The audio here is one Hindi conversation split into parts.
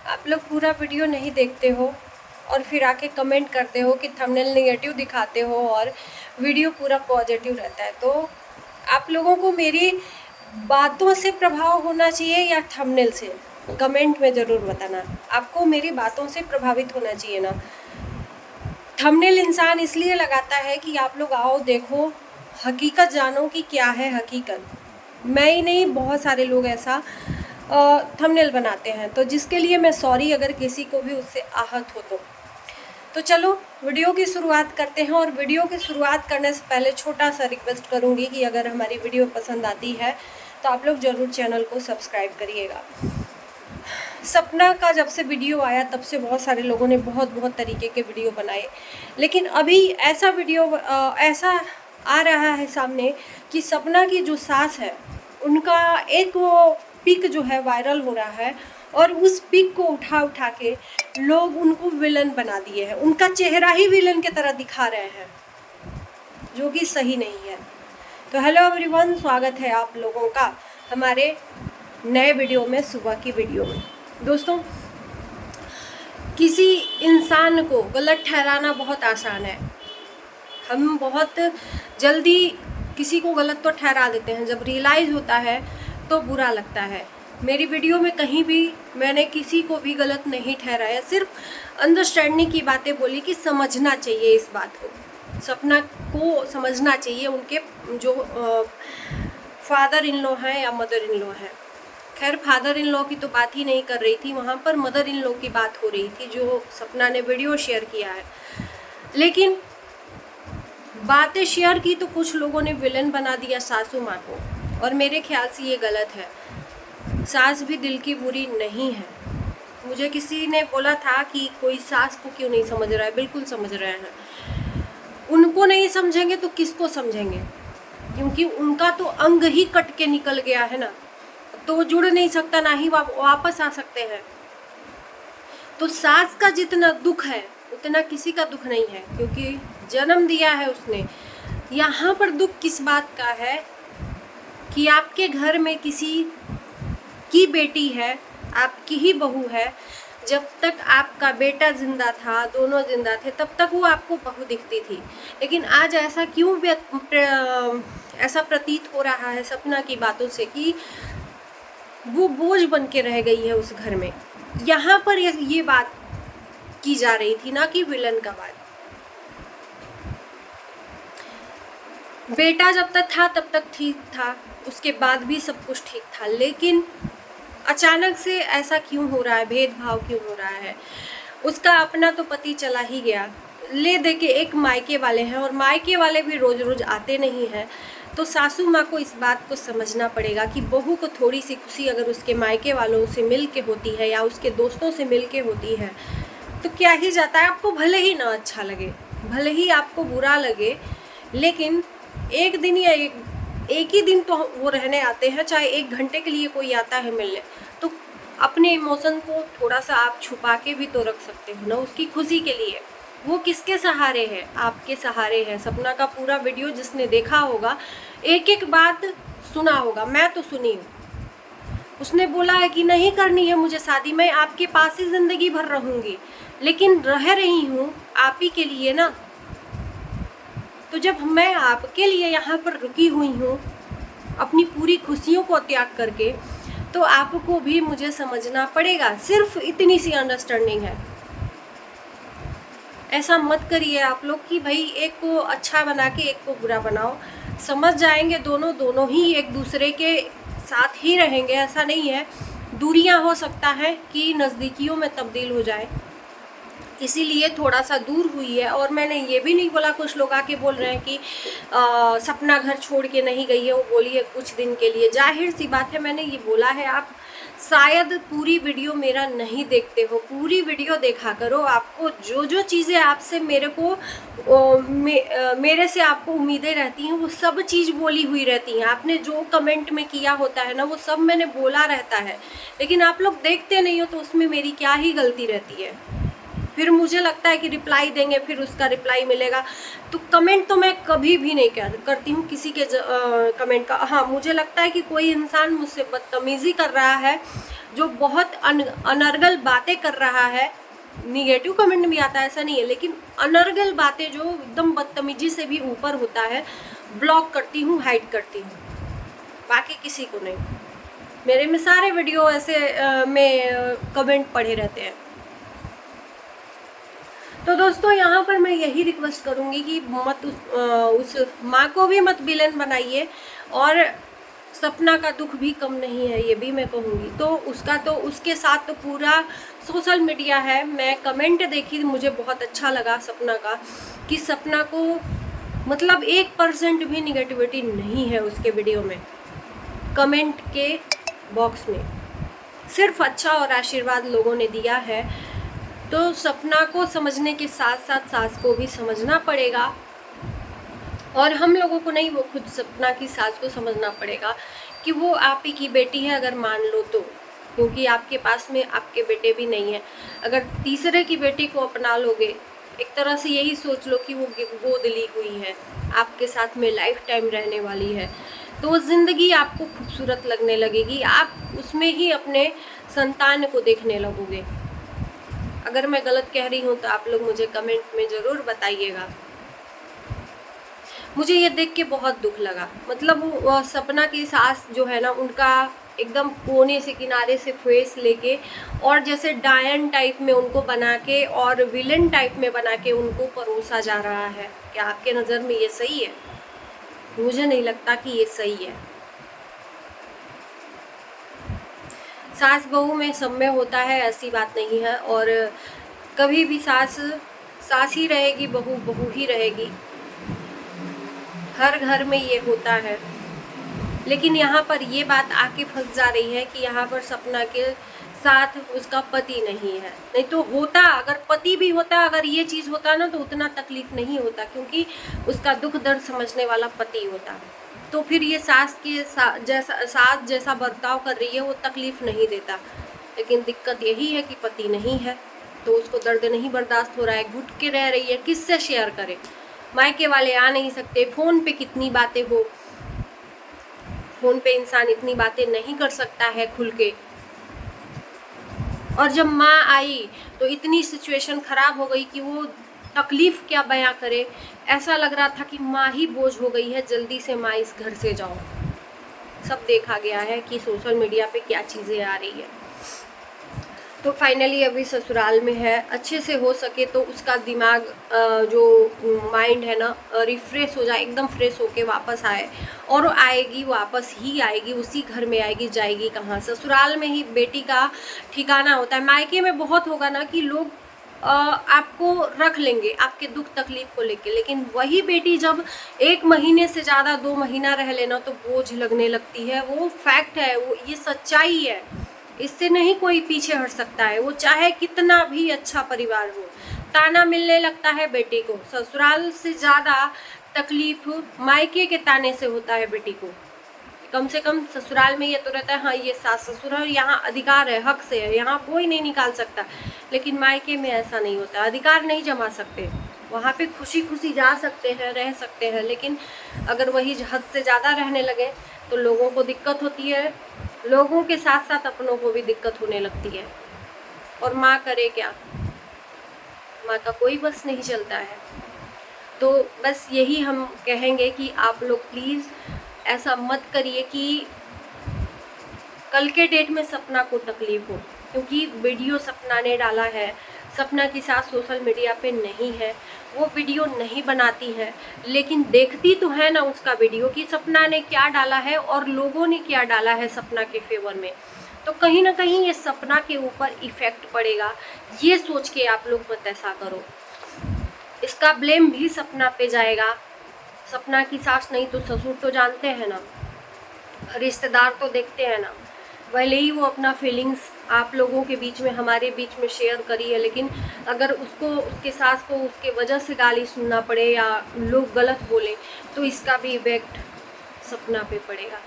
आप लोग पूरा वीडियो नहीं देखते हो और फिर आके कमेंट करते हो कि थंबनेल नेगेटिव दिखाते हो और वीडियो पूरा पॉजिटिव रहता है। तो आप लोगों को मेरी बातों से प्रभाव होना चाहिए या थंबनेल से? कमेंट में ज़रूर बताना। आपको मेरी बातों से प्रभावित होना चाहिए ना। थंबनेल इंसान इसलिए लगाता है कि आप लोग आओ देखो, हकीकत जानो कि क्या है हकीकत। मैं ही नहीं, बहुत सारे लोग ऐसा थंबनेल बनाते हैं, तो जिसके लिए मैं सॉरी अगर किसी को भी उससे आहत हो तो चलो वीडियो की शुरुआत करते हैं। और वीडियो की शुरुआत करने से पहले छोटा सा रिक्वेस्ट करूंगी कि अगर हमारी वीडियो पसंद आती है तो आप लोग ज़रूर चैनल को सब्सक्राइब करिएगा। सपना का जब से वीडियो आया तब से बहुत सारे लोगों ने बहुत तरीके के वीडियो बनाए, लेकिन अभी ऐसा वीडियो ऐसा आ रहा है सामने कि सपना की जो सास है उनका एक वो पिक जो है वायरल हो रहा है और उस पिक को उठा के लोग उनको विलन बना दिए हैं। उनका चेहरा ही विलन की तरह दिखा रहे हैं, जो कि सही नहीं है। तो हेलो एवरीवन, स्वागत है आप लोगों का हमारे नए वीडियो में, सुबह की वीडियो में। दोस्तों, किसी इंसान को गलत ठहराना बहुत आसान है। हम बहुत जल्दी किसी को गलत तो ठहरा देते हैं, जब रियलाइज़ होता है तो बुरा लगता है। मेरी वीडियो में कहीं भी मैंने किसी को भी गलत नहीं ठहराया, सिर्फ अंडरस्टैंडिंग की बातें बोली कि समझना चाहिए इस बात को, सपना को समझना चाहिए। उनके जो फादर इन लॉ हैं या मदर इन लॉ हैं, खैर फादर इन लॉ की तो बात ही नहीं कर रही थी, वहाँ पर मदर इन लॉ की बात हो रही थी जो सपना ने वीडियो शेयर किया है। लेकिन बातें शेयर की तो कुछ लोगों ने विलन बना दिया सासू माँ को, और मेरे ख्याल से ये गलत है। सास भी दिल की बुरी नहीं है। मुझे किसी ने बोला था कि कोई सास को क्यों नहीं समझ रहा है, बिल्कुल समझ रहे हैं। उनको नहीं समझेंगे तो किसको समझेंगे, क्योंकि उनका तो अंग ही कट के निकल गया है ना, तो वो जुड़ नहीं सकता, ना ही वापस आ सकते हैं। तो सास का जितना दुख है उतना किसी का दुख नहीं है, क्योंकि जन्म दिया है उसने। यहाँ पर दुख किस बात का है कि आपके घर में किसी की बेटी है, आपकी ही बहू है। जब तक आपका बेटा जिंदा था, दोनों जिंदा थे, तब तक वो आपको बहू दिखती थी। लेकिन आज ऐसा क्यों ऐसा प्रतीत हो रहा है सपना की बातों से कि वो बोझ बन के रह गई है उस घर में। यहाँ पर ये बात की जा रही थी ना कि विलन का बात। बेटा जब तक था तब तक ठीक था, उसके बाद भी सब कुछ ठीक था, लेकिन अचानक से ऐसा क्यों हो रहा है, भेदभाव क्यों हो रहा है। उसका अपना तो पति चला ही गया, ले दे के एक मायके वाले हैं, और मायके वाले भी रोज रोज आते नहीं हैं। तो सासू माँ को इस बात को समझना पड़ेगा कि बहू को थोड़ी सी खुशी अगर उसके मायके वालों से मिल के होती है या उसके दोस्तों से मिल के होती है तो क्या ही जाता है। आपको भले ही ना अच्छा लगे, भले ही आपको बुरा लगे, लेकिन एक दिन या एक ही दिन तो वो रहने आते हैं, चाहे 1 घंटे के लिए कोई आता है मिलने, तो अपने इमोशन को थोड़ा सा आप छुपा के भी तो रख सकते हो ना उसकी खुशी के लिए। वो किसके सहारे है? आपके सहारे है। सपना का पूरा वीडियो जिसने देखा होगा, एक एक बात सुना होगा, मैं तो सुनी हूँ। उसने बोला है कि नहीं करनी है मुझे शादी, मैं आपके पास ही ज़िंदगी भर रहूँगी, लेकिन रह रही हूँ आप ही के लिए ना। तो जब मैं आपके लिए यहाँ पर रुकी हुई हूँ अपनी पूरी खुशियों को त्याग करके, तो आपको भी मुझे समझना पड़ेगा। सिर्फ इतनी सी अंडरस्टैंडिंग है। ऐसा मत करिए आप लोग कि भाई एक को अच्छा बना के एक को बुरा बनाओ। समझ जाएंगे दोनों ही एक दूसरे के साथ ही रहेंगे, ऐसा नहीं है। दूरियां हो सकता है कि नज़दीकियों में तब्दील हो जाए, इसीलिए थोड़ा सा दूर हुई है। और मैंने ये भी नहीं बोला, कुछ लोग आके बोल रहे हैं कि सपना घर छोड़ के नहीं गई है, वो बोली है कुछ दिन के लिए। जाहिर सी बात है, मैंने ये बोला है। आप शायद पूरी वीडियो मेरा नहीं देखते हो, पूरी वीडियो देखा करो। आपको जो जो चीज़ें आपसे मेरे से आपको उम्मीदें रहती हैं, वो सब चीज़ बोली हुई रहती हैं। आपने जो कमेंट में किया होता है ना, वो सब मैंने बोला रहता है, लेकिन आप लोग देखते नहीं हो, तो उसमें मेरी क्या ही गलती रहती है। फिर मुझे लगता है कि रिप्लाई देंगे, फिर उसका रिप्लाई मिलेगा। तो कमेंट तो मैं कभी भी नहीं करती हूँ किसी के कमेंट का। हाँ, मुझे लगता है कि कोई इंसान मुझसे बदतमीज़ी कर रहा है, जो बहुत अनर्गल बातें कर रहा है, निगेटिव कमेंट भी आता है ऐसा नहीं है, लेकिन अनर्गल बातें जो एकदम बदतमीजी से भी ऊपर होता है, ब्लॉक करती हूँ, हाइड करती हूँ, बाकी किसी को नहीं। मेरे में सारे वीडियो ऐसे में कमेंट पढ़े रहते हैं। तो दोस्तों यहाँ पर मैं यही रिक्वेस्ट करूँगी कि मत उस माँ को भी मत विलन बनाइए, और सपना का दुख भी कम नहीं है, ये भी मैं कहूँगी। तो उसका तो उसके साथ तो पूरा सोशल मीडिया है। मैं कमेंट देखी, मुझे बहुत अच्छा लगा सपना का, कि सपना को मतलब 1% भी निगेटिविटी नहीं है उसके वीडियो में, कमेंट के बॉक्स में सिर्फ अच्छा और आशीर्वाद लोगों ने दिया है। तो सपना को समझने के साथ साथ सास को भी समझना पड़ेगा, और हम लोगों को नहीं, वो खुद सपना की सास को समझना पड़ेगा कि वो आप ही की बेटी है अगर मान लो तो, क्योंकि आपके पास में आपके बेटे भी नहीं है। अगर तीसरे की बेटी को अपना लोगे, एक तरह से यही सोच लो कि वो गोद ली हुई है, आपके साथ में लाइफ टाइम रहने वाली है, तो वो ज़िंदगी आपको खूबसूरत लगने लगेगी, आप उसमें ही अपने संतान को देखने लगोगे। अगर मैं गलत कह रही हूँ तो आप लोग मुझे कमेंट में ज़रूर बताइएगा। मुझे ये देख के बहुत दुख लगा, मतलब वो सपना की सास जो है ना, उनका एकदम कोने से किनारे से फेस लेके और जैसे डायन टाइप में उनको बना के और विलन टाइप में बना के उनको परोसा जा रहा है। क्या आपके नज़र में ये सही है? मुझे नहीं लगता कि ये सही है। सास बहू में सब में होता है, ऐसी बात नहीं है, और कभी भी सास सास ही रहेगी, बहू बहू ही रहेगी, हर घर में ये होता है। लेकिन यहाँ पर ये बात आके फंस जा रही है कि यहाँ पर सपना के साथ उसका पति नहीं है। नहीं तो होता, अगर पति भी होता, अगर ये चीज़ होता ना, तो उतना तकलीफ नहीं होता, क्योंकि उसका दुख दर्द समझने वाला पति होता। तो फिर ये सास जैसा बर्ताव कर रही है, वो तकलीफ नहीं देता। लेकिन दिक्कत यही है कि पति नहीं है, तो उसको दर्द नहीं बर्दाश्त हो रहा है, घुट के रह रही है, किससे शेयर करे? मायके वाले आ नहीं सकते, फ़ोन पे कितनी बातें हो, फ़ोन पे इंसान इतनी बातें नहीं कर सकता है खुल के। और जब माँ आई तो इतनी सिचुएशन ख़राब हो गई कि वो तकलीफ़ क्या बयां करे, ऐसा लग रहा था कि माँ ही बोझ हो गई है, जल्दी से माँ इस घर से जाओ। सब देखा गया है कि सोशल मीडिया पे क्या चीज़ें आ रही है। तो फाइनली अभी ससुराल में है, अच्छे से हो सके तो उसका दिमाग जो माइंड है ना, रिफ्रेश हो जाए, एकदम फ्रेश होके वापस आए, और आएगी, वापस ही आएगी, उसी घर में आएगी, जाएगी कहाँ? ससुराल में ही बेटी का ठिकाना होता है। मायके में बहुत होगा ना कि लोग आपको रख लेंगे आपके दुख तकलीफ को लेके, लेकिन वही बेटी जब 1 महीने से ज़्यादा 2 महीना रह लेना तो बोझ लगने लगती है। वो फैक्ट है, वो ये सच्चाई है, इससे नहीं कोई पीछे हट सकता है। वो चाहे कितना भी अच्छा परिवार हो, ताना मिलने लगता है बेटी को। ससुराल से ज़्यादा तकलीफ मायके के ताने से होता है बेटी को। कम से कम ससुराल में ये तो रहता है, हाँ ये सास ससुर है, यहाँ अधिकार है, हक से है, यहाँ कोई नहीं निकाल सकता। लेकिन मायके में ऐसा नहीं होता, अधिकार नहीं जमा सकते। वहाँ पे खुशी खुशी जा सकते हैं, रह सकते हैं, लेकिन अगर वही हद से ज़्यादा रहने लगे तो लोगों को दिक्कत होती है, लोगों के साथ साथ अपनों को भी दिक्कत होने लगती है। और माँ करे क्या? माँ का कोई बस नहीं चलता है। तो बस यही हम कहेंगे कि आप लोग प्लीज़ ऐसा मत करिए कि कल के डेट में सपना को तकलीफ हो, क्योंकि वीडियो सपना ने डाला है। सपना की सास सोशल मीडिया पे नहीं है, वो वीडियो नहीं बनाती है, लेकिन देखती तो है ना उसका वीडियो कि सपना ने क्या डाला है और लोगों ने क्या डाला है सपना के फेवर में। तो कहीं ना कहीं ये सपना के ऊपर इफ़ेक्ट पड़ेगा, ये सोच के आप लोग मत ऐसा करो। इसका ब्लेम भी सपना पे जाएगा। सपना की सास नहीं तो ससुर तो जानते हैं ना, रिश्तेदार तो देखते हैं ना। भले ही वो अपना फीलिंग्स आप लोगों के बीच में, हमारे बीच में शेयर करी है, लेकिन अगर उसको, उसके सास को उसके वजह से गाली सुनना पड़े या लोग गलत बोले, तो इसका भी इफेक्ट सपना पे पड़ेगा।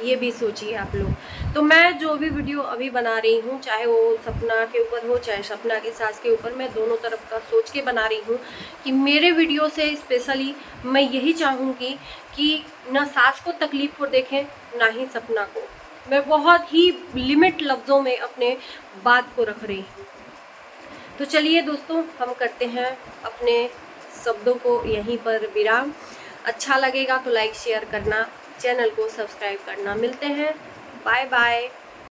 ये भी सोचिए आप लोग। तो मैं जो भी वीडियो अभी बना रही हूँ, चाहे वो सपना के ऊपर हो चाहे सपना की सास के ऊपर, मैं दोनों तरफ का सोच के बना रही हूँ कि मेरे वीडियो से स्पेशली मैं यही चाहूँगी कि ना सास को तकलीफ हो देखें, ना ही सपना को। मैं बहुत ही लिमिट लफ्ज़ों में अपने बात को रख रही हूँ। तो चलिए दोस्तों, हम करते हैं अपने शब्दों को यहीं पर विराम। अच्छा लगेगा तो लाइक शेयर करना, चैनल को सब्सक्राइब करना। मिलते हैं, बाय बाय।